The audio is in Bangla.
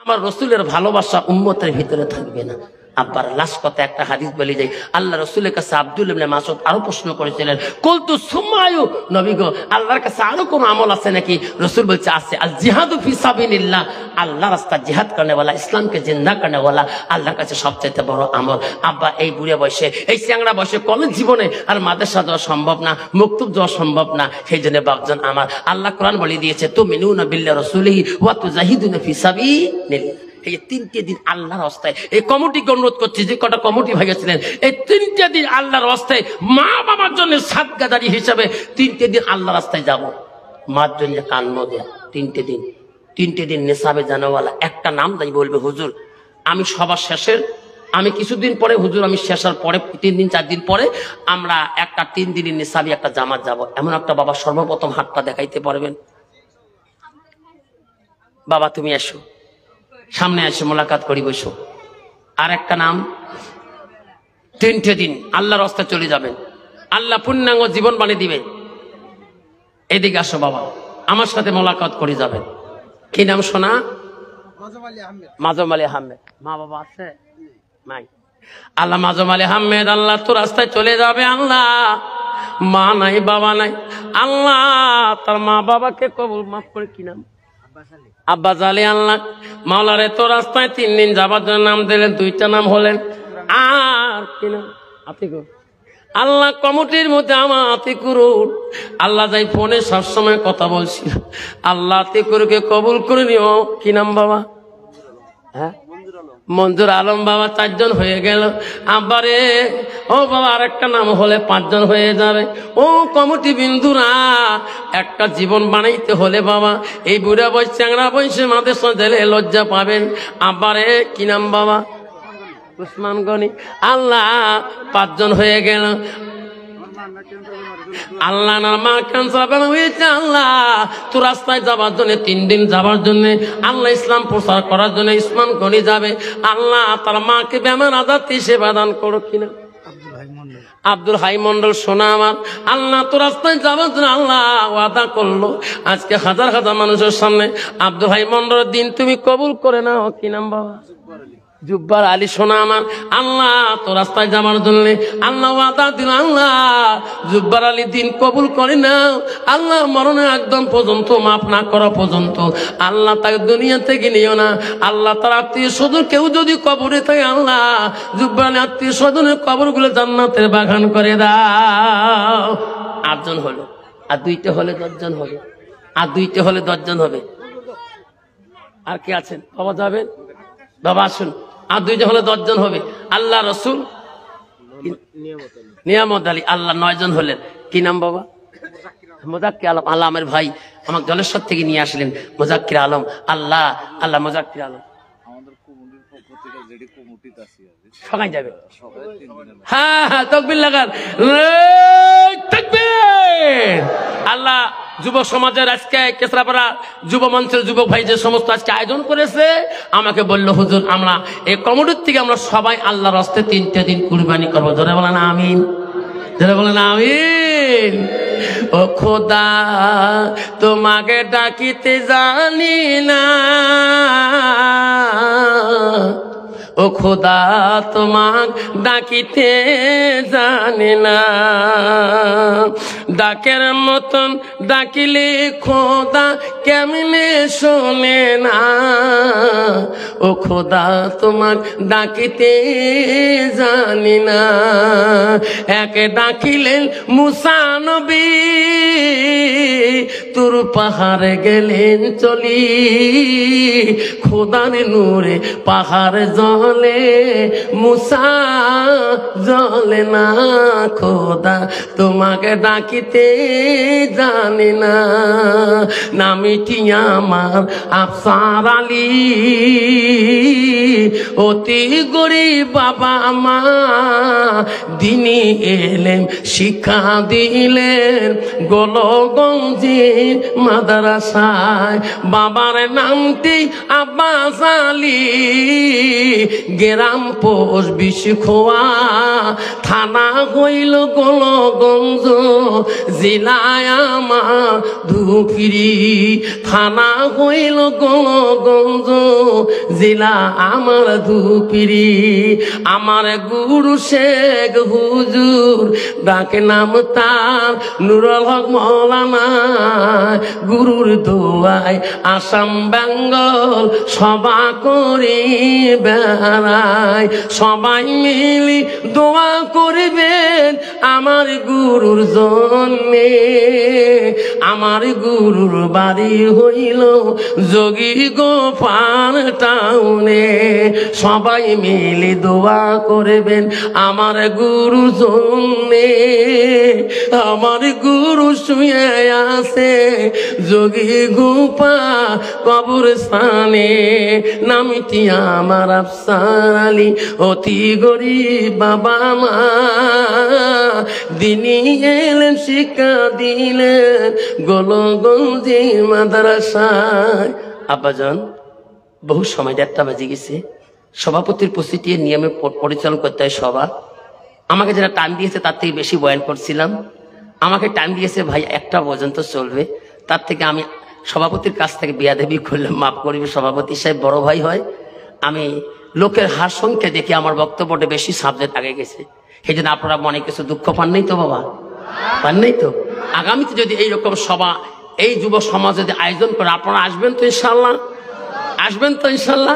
আমার রসুলের ভালোবাসা উম্মতের ভিতরে থাকবে না। আব্বার লাস্ট কথা একটা হাদিস বলে যাই, আল্লাহ রসুলের কাছে আব্দুল ইবনে মাসউদ আরো প্রশ্ন করেছিলেন, কুলতু সুম্মায়ু, নবী গো আল্লাহর কাছে আরো কোন আমল আছে নাকি? রসুল বলছে আছে, আল জিহাদু ফি সাবিলিল্লাহ, আল্লাহ রাস্তায় জিহাদ করনে ওয়ালা, ইসলামকে জিন্দা করনে ওয়ালা আল্লাহর কাছে সবচেয়ে বড় আমল। আব্বা এই বুড়ে বয়সে, এই চ্যাংড়া বয়সে কলেজ জীবনে আর মাদ্রাসা যাওয়া সম্ভব না, মক্তব যাওয়া সম্ভব না। সেই জন্য বাপজন আমার, আল্লাহ কোরআন বলে দিয়েছে, তুমিনুনা বিল্লাহি রাসূলিহি ওয়া তুজাহিদুনা ফি সাবিলিল্লাহ। এই 3টে দিন আল্লাহর রাস্তায়, এই কমিটিকে অনুরোধ করছি, যে কটা কমিটি ভাই ছিলেন, এই 3টে দিন আল্লাহর রাস্তায় মা বাবার জন্য সাদগাদারি হিসাবে 3টে দিন আল্লাহর রাস্তায় যাব, মার জন্য কান্ন দেয়া। 3টে দিন নেশাবে জানাওয়ালা একটা নাম তাই বলবে, হুজুর আমি সবার শেষের, আমি কিছুদিন পরে হুজুর আমি শেষের পরে 3 দিন 4 দিন পরে আমরা একটা 3 দিনের নেশাবি একটা জামাত যাব। এমন একটা বাবা সর্বপ্রথম হাতটা দেখাইতে পারবেন? বাবা তুমি এসো, সামনে এসে মোলাকাত করি, বসো। আর একটা নাম, 3টে দিন আল্লাহর রাস্তায় চলে যাবেন, আল্লাহ পূর্ণাঙ্গ জীবন বানিয়ে দিবেন। এদিকে আসো বাবা, আমার সাথে মোলাকাত করে যাবেন। কি নাম শোনা? মাজম আলী আহমেদ। মা বাবা আছে নাই? আল্লাহ মাজম আলী আহমেদ, আল্লাহ তো রাস্তায় চলে যাবে। আল্লাহ মা নাই বাবা নাই, আল্লাহ তার মা বাবাকে কবুল মাফ করে। কি নাম? আব্বাস আলী। আল্লাহ মাওলারে তো রাস্তায় 3 দিন যাবার জন্য নাম দিলেন, 2টা নাম হলেন। আর কি নাম? আতিকুর। আল্লাহ কমিটির মধ্যে আমার আতিকুর, আল্লাহ যাই ফোনে সবসময় কথা বলছি, আল্লাহ আতিকুরকে কবুল করে নিও। কি নাম বাবা? হ্যাঁ মঞ্জুর আলম বাবা। 4 জন হয়ে গেল। আব্বারে ও বাবা আরেকটা নাম হলে 5 জন হয়ে যাবে। ও কমিটি বিন্দুরা, একটা জীবন বানাইতে হলে বাবা এই বুড়া বয়স চ্যাংড়া বয়সে মাদ্রাসা দিলে লজ্জা পাবেন। আব্বারে কি নাম বাবা? উসমান গনি। আল্লাহ 5 জন হয়ে গেল। আল্লাহ মা ক্যান্সার হয়েছে। আল্লাহ তো রাস্তায় যাবার জন্য 3 দিন যাবার জন্য, আল্লাহ ইসলাম প্রচার করার জন্য ইসমান গনি যাবে। আল্লাহ তার মাকে বেমার আজাদ সেবা দান করো। কিনা? আব্দুল হাই মন্ডল সোনা আমার। আল্লাহ তো রাস্তায় যাবার জন্য আল্লাহ ওয়াদা করলো, আজকে হাজার হাজার মানুষের সামনে আব্দুল হাই মন্ডলের দিন তুমি কবুল করে নাও। কি নাম বাবা? জুব্বার আলী সোনা আমার। আল্লাহ তো রাস্তায় যাবার জন্য আল্লাহ ওয়াদা দিল, আল্লাহ জুব্বার আলী দিন কবুল করে নাও। আল্লাহ মরণে একদম পর্যন্ত মাফ না করা পর্যন্ত আল্লাহ তাকে দুনিয়া থেকে নিও না। আল্লাহ তার আত্মীয় স্বজন কেউ যদি কবরে থাকে, আল্লাহ জুব্বার আলী আত্মীয় স্বজনের কবরগুলো জান্নাতের বাগান করে দাও। 8 জন হলো, আর 2টে হলে 10 জন হবে, আর 2টে হলে 10 জন হবে। আর কি আছেন বাবা? যাবেন বাবা, আসুন। আর 2টে হলে 10 জন হবে। আল্লাহ রসুল নিয়ামত আলী। আল্লাহ 9 জন হলেন। কি নাম বাবা? মোজাক্কির আলম। আল্লাহ আমার ভাই আমাকে জলেশ্বর থেকে নিয়ে আসলেন, মোজাক্কির আলম। আল্লাহ আল্লাহ মোজাক্কির আলম সবাই যাবে। হ্যাঁ হ্যাঁ তাকবীর লাগান, তাকবীর। আল্লাহ যুব সমাজের আজকে কেশরাপাড়া যুব মঞ্চের যুবক ভাই যে সমস্ত আজকে আয়োজন করেছে, আমাকে বললো হুজুর আমরা এই কমিটির থেকে আমরা সবাই আল্লাহর রাস্তায় 3টে দিন কুরবানি করবো। ধরে বলেন আমিন, ধরে বলেন আমিন। ও খোদা তোমাকে ডাকিতে জানি না, ও খোদা তোমাক ডাকিতে জানি না, ডাকের মতন ডাকিলে খোদা কেমনে শোনে না, ও খোদা তোমাক ডাকিতে জানি না। একে ডাকিলেন মুসা নবী, তুর পাহাড়ে গেলেন চলি, খোদার নূরে পাহাড় জলে মুসা জলে না, খোদা তোমাকে ডাকিতে জানি না। নামিটি আমার আফসার আলী, অতি গরিব বাবা মা, দিনী এলেম শিক্ষা দিলেন, গোল গোলগঞ্জে মাদ্রাসায়, বাবার নামটি আব্বাস আলী, গ্রাম পোস্ট বিশখোয়া, থানা হইল গোলগঞ্জ, জেলায় আমার ধুপগুড়ি, থানা হইল গোলগঞ্জ, জেলা আমার ধুপগুড়ি। আমার গুরু শেখ হুজুর, ডাকে নাম তার নুরুল হক মৌলানা, গুরুর দোয়ায় আসাম বেঙ্গল সভা করি বেড়ায়, সবাই মিলি দোয়া করবেন আমার গুরুর জন্যে। আমার গুরুর বাড়ি হইল যোগী গোপাল টাউনে, সবাই মিলি দোয়া করবেন আমার গুরু জন্যে। আমার গুরু শুয়ে আছে যোগী গোপাল কবরস্থানে, নামটি আমার আফসার আলী, অতি গরিব বাবা মা, দিনী এলেন শিক্ষা দিলেন গোলগঞ্জে মাদ্রাসায়। আব্বাজান, বহু সময় 1:30 বাজে গেছে, সভাপতির উপস্থিতি নিয়মে পরিচালনা করতে হয় সভা। আমাকে যারা টাইম দিয়েছে তার থেকে বেশি বয়ান করছিলাম, আমাকে টাইম দিয়েছে ভাই 1টা পর্যন্ত চলবে, তার থেকে আমি সভাপতির কাছ থেকে বিয়াদবি করলাম, মাফ করিবে, সভাপতি সাহেব বড় ভাই হয়। আমি লোকের হার সংখ্যা দেখে আমার বক্তব্যটা বেশি সাবজেক্ট আগে গেছে, সেই জন্য আপনারা মনে কিছু দুঃখ পান নাই তো বাবা? পান নাই তো? আগামীতে যদি এইরকম সভা এই যুব সমাজ যদি আয়োজন করে আপনারা আসবেন তো ইনশাল্লাহ? আসবেন তো ইনশাল্লাহ?